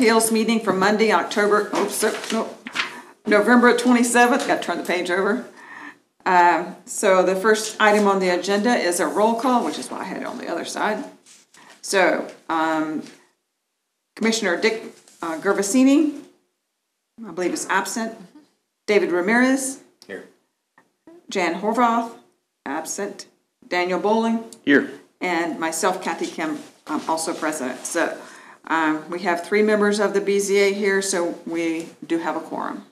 Appeals meeting for Monday, November 27th. Got to turn the page over. So the first item on the agenda is a roll call, which is why I had it on the other side. So Commissioner Dick Gervasini, I believe, is absent. David Ramirez. Here. Jan Horvath, absent. Daniel Bowling. Here. And myself, Kathy Kim, also present. So we have 3 members of the BZA here, so we do have a quorum.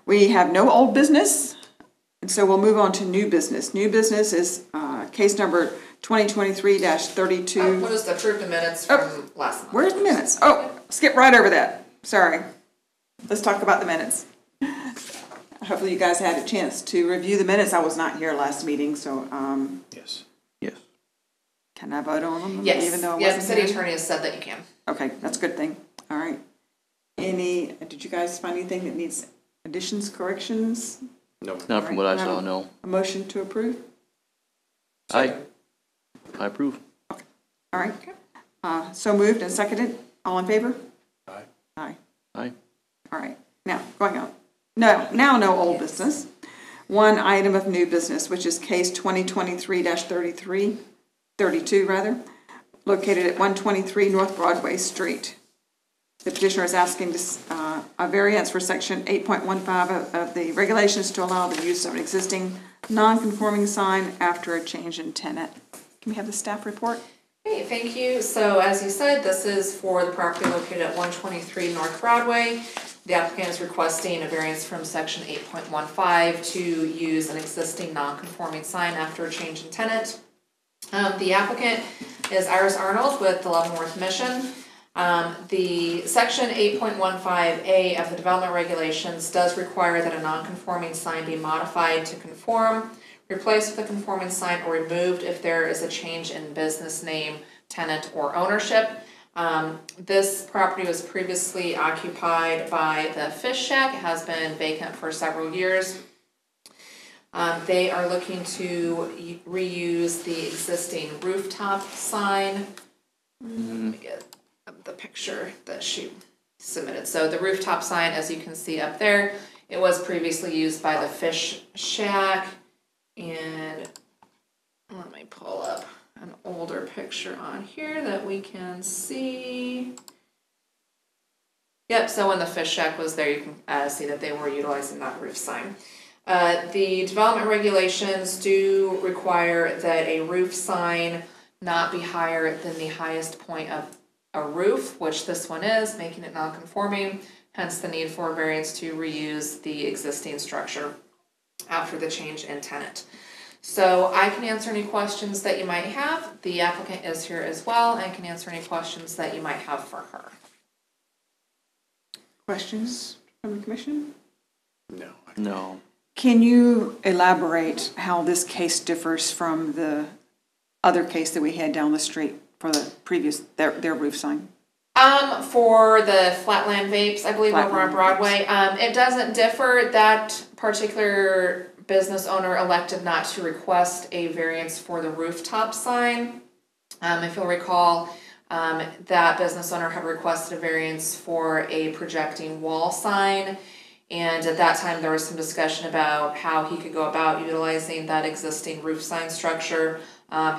We have no old business, and so we'll move on to new business. New business is case number 2023-32. We'll just approve the minutes from last month. Where's the minutes? Oh, skip right over that. Sorry. Let's talk about the minutes. Hopefully you guys had a chance to review the minutes. I was not here last meeting, so Yes. can I vote on them? Yes. Even though I yeah, wasn't the city here? attorney has said that you can. Okay, that's a good thing. All right. Did you guys find anything that needs additions, corrections? No. Not from what I saw, no. A motion to approve? I approve. All right. So moved and seconded. All in favor? Aye. Aye. Aye. All right. Now, going on. No old business. One item of new business, which is case 2023-32, located at 123 North Broadway Street. The petitioner is asking a variance for section 8.15 of the regulations to allow the use of an existing non-conforming sign after a change in tenant. Can we have the staff report? Hey, thank you. So as you said, this is for the property located at 123 North Broadway. The applicant is requesting a variance from section 8.15 to use an existing non-conforming sign after a change in tenant. The applicant is Iris Arnold with the Leavenworth Mission. The section 8.15A of the development regulations does require that a non-conforming sign be modified to conform, replaced with a conforming sign, or removed if there is a change in business name, tenant, or ownership. This property was previously occupied by the Fish Shack. It has been vacant for several years. They are looking to reuse the existing rooftop sign. Let me get the picture that she submitted. So the rooftop sign, as you can see up there, it was previously used by the Fish Shack. And let me pull up an older picture on here that we can see. Yep, so when the Fish Shack was there, you can see that they were utilizing that roof sign. The development regulations do require that a roof sign not be higher than the highest point of a roof, which this one is, making it non-conforming, hence the need for a variance to reuse the existing structure after the change in tenant. So I can answer any questions that you might have. The applicant is here as well and can answer any questions that you might have for her. Questions from the commission? No. No. Can you elaborate how this case differs from the other case that we had down the street for the previous, their roof sign? For the Flatland Vapes, I believe over on Broadway, it doesn't differ. That particular business owner elected not to request a variance for the rooftop sign. If you'll recall, that business owner had requested a variance for a projecting wall sign, and at that time there was some discussion about how he could go about utilizing that existing roof sign structure.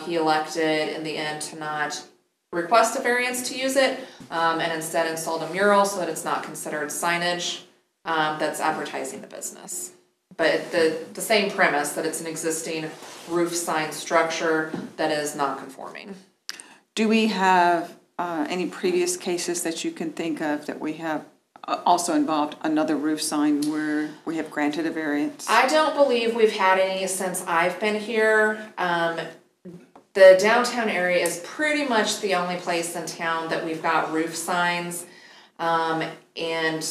He elected in the end to not request a variance to use it, and instead installed a mural so that it's not considered signage that's advertising the business. But the same premise, that it's an existing roof sign structure that is not conforming. Do we have any previous cases that you can think of that we have also involved another roof sign where we have granted a variance? I don't believe we've had any since I've been here. The downtown area is pretty much the only place in town that we've got roof signs, and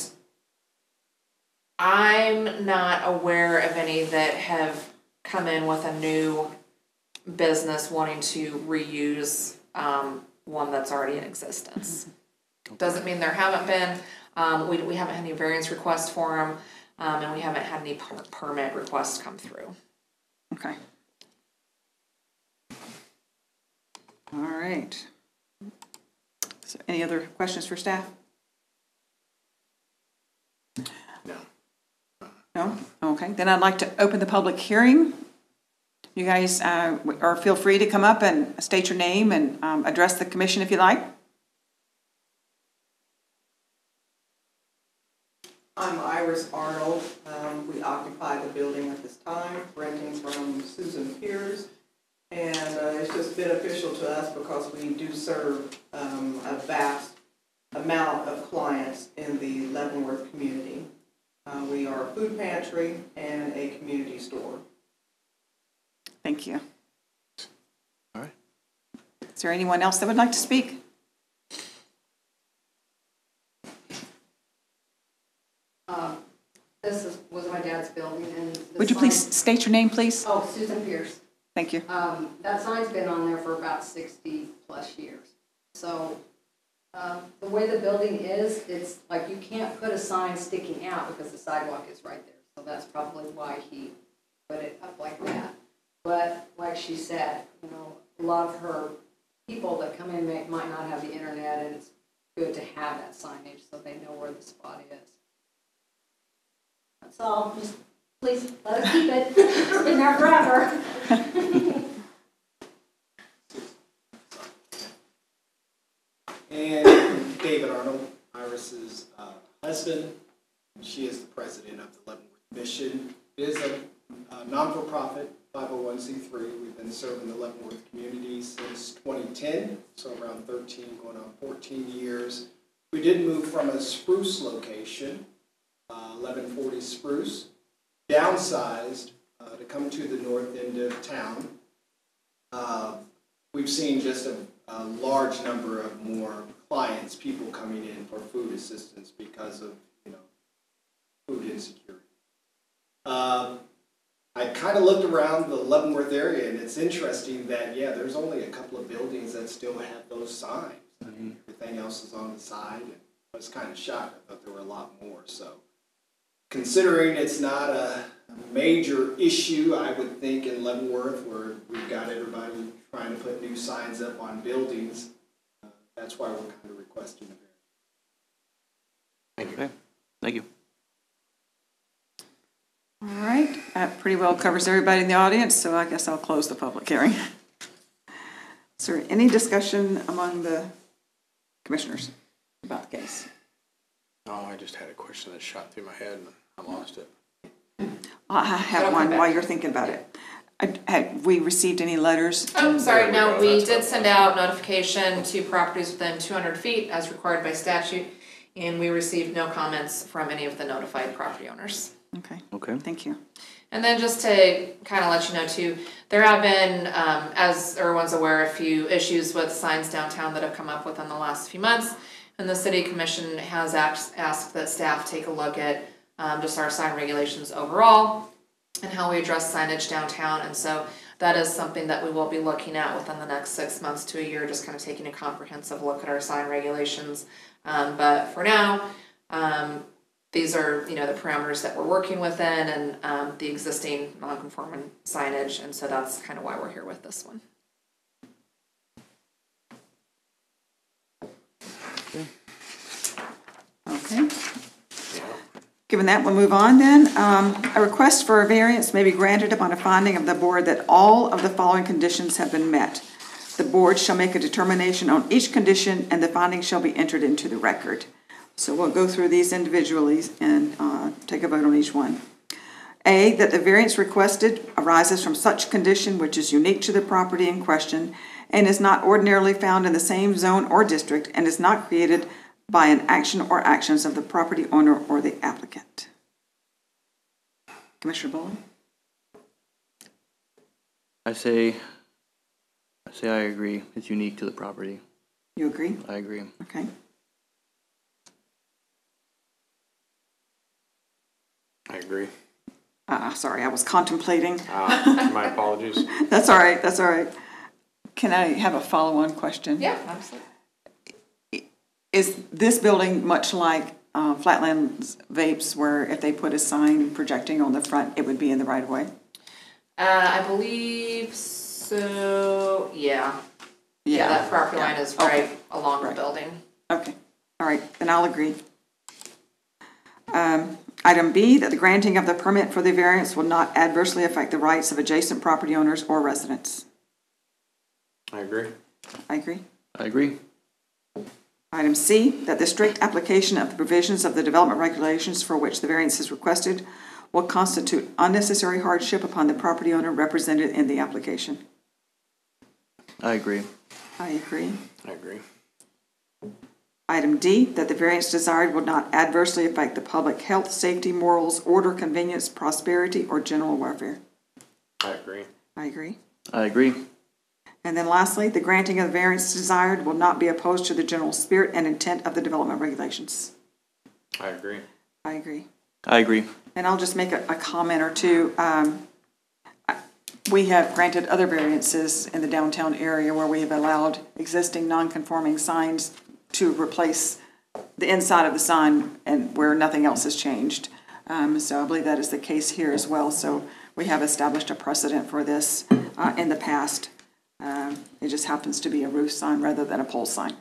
I'm not aware of any that have come in with a new business wanting to reuse one that's already in existence. Okay. Doesn't mean there haven't been. We haven't had any variance requests for them, and we haven't had any permit requests come through. Okay. All right. So any other questions for staff? No? Okay, then I'd like to open the public hearing. You guys, or feel free to come up and state your name and address the commission if you like. I'm Iris Arnold. We occupy the building at this time, renting from Susan Pierce. And it's just beneficial to us because we do serve a vast amount of clients in the Leavenworth community. We are a food pantry and a community store. Thank you. All right. Is there anyone else that would like to speak? Was my dad's building, and the Would you sign- please state your name, please? Oh, Susan Pierce. Thank you. That sign's been on there for about 60+ years. So the way the building is, it's like you can't put a sign sticking out because the sidewalk is right there. So that's probably why he put it up like that. But like she said, you know, a lot of her people that come in might not have the internet, and it's good to have that signage so they know where the spot is. That's all. Just please let us keep it. It's been there forever. And David Arnold, Iris's husband. She is the president of the Leavenworth Mission. It is a non-for-profit 501c3. We've been serving the Leavenworth community since 2010, so around 13, going on 14 years. We did move from a Spruce location, 1140 Spruce, downsized to come to the north end of town. We've seen just a large number of more clients, people coming in for food assistance because of, you know, food insecurity. I kind of looked around the Leavenworth area, and it's interesting that, yeah, there's only a couple of buildings that still have those signs. I mean, everything else is on the side, and I was kind of shocked. I thought there were a lot more. So, considering it's not a major issue, I would think in Leavenworth, where we've got everybody trying to put new signs up on buildings, that's why we're kind of requesting a variance. Okay. Thank you. All right, that pretty well covers everybody in the audience, so I guess I'll close the public hearing. Is there any discussion among the commissioners about the case? No, I just had a question that shot through my head and I lost it. I have one while you're thinking about it. Have we received any letters? Oh, sorry, There we no, go. we That's did what- send out notification to properties within 200 feet as required by statute, and we received no comments from any of the notified property owners. Okay, Okay. thank you. And then just to kind of let you know too, there have been, as everyone's aware, a few issues with signs downtown that have come up within the last few months. And the city commission has asked that staff take a look at just our sign regulations overall and how we address signage downtown. And so that is something that we will be looking at within the next 6 months to a year, just kind of taking a comprehensive look at our sign regulations. But for now, these are, you know, the parameters that we're working within and the existing non-conforming signage. And so that's kind of why we're here with this one. Okay. Given that, we'll move on then. A request for a variance may be granted upon a finding of the board that all of the following conditions have been met. The board shall make a determination on each condition, and the findings shall be entered into the record. So we'll go through these individually and take a vote on each one. A, that the variance requested arises from such condition which is unique to the property in question and is not ordinarily found in the same zone or district and is not created by an action or actions of the property owner or the applicant. Commissioner Bowling? I say I agree. It's unique to the property. You agree? I agree. Okay. I agree. Sorry, I was contemplating. My apologies. That's all right, that's all right. Can I have a follow-on question? Yeah, absolutely. Is this building much like Flatlands Vapes, where if they put a sign projecting on the front, it would be in the right of way? I believe so, yeah. Yeah, that property line is right along the building. Okay, all right, then I'll agree. Item B, that the granting of the permit for the variance will not adversely affect the rights of adjacent property owners or residents. I agree. I agree. I agree. Item C, that the strict application of the provisions of the development regulations for which the variance is requested will constitute unnecessary hardship upon the property owner represented in the application. I agree. I agree. I agree. Item D, that the variance desired will not adversely affect the public health, safety, morals, order, convenience, prosperity, or general welfare. I agree. I agree. I agree. And then lastly, the granting of the variance desired will not be opposed to the general spirit and intent of the development regulations. I agree. I agree. I agree. And I'll just make a comment or two. We have granted other variances in the downtown area where we have allowed existing non-conforming signs to replace the inside of the sign and where nothing else has changed. So I believe that is the case here as well. So we have established a precedent for this in the past. It just happens to be a roof sign rather than a pole sign.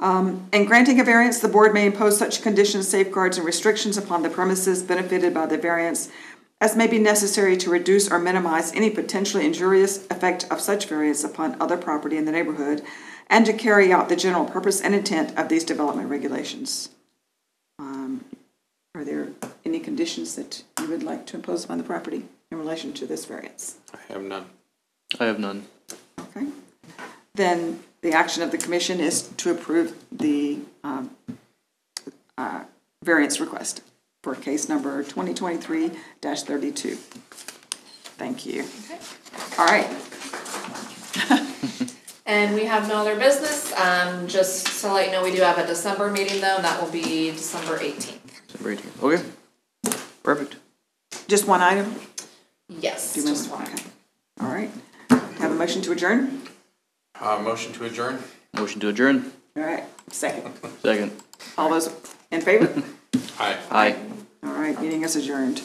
In granting a variance, the board may impose such conditions, safeguards, and restrictions upon the premises benefited by the variance as may be necessary to reduce or minimize any potentially injurious effect of such variance upon other property in the neighborhood and to carry out the general purpose and intent of these development regulations. Are there any conditions that you would like to impose upon the property in relation to this variance? I have none. I have none. Okay. Then the action of the commission is to approve the variance request for case number 2023-32. Thank you. Okay. All right. And we have no other business. Just to let you know, we do have a December meeting though, and that will be December 18th. December 18th. Okay. Perfect. Just one item? Yes, Do you just remember? one. Okay. All right. Have a motion to adjourn? Motion to adjourn? Motion to adjourn. All right. Second. Second. All those in favor? Aye. Aye. All right. Meeting is adjourned.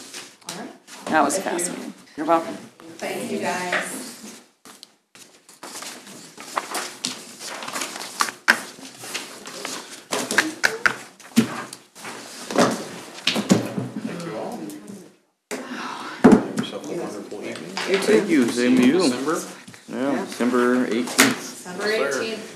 All right. That was a Thank fast you. meeting. You're welcome. Thank you, guys. Thank you all. Have yourself a wonderful evening. You too. Thank you. Same to you. December. Yeah, December 18th. December Yes, sir. 18th.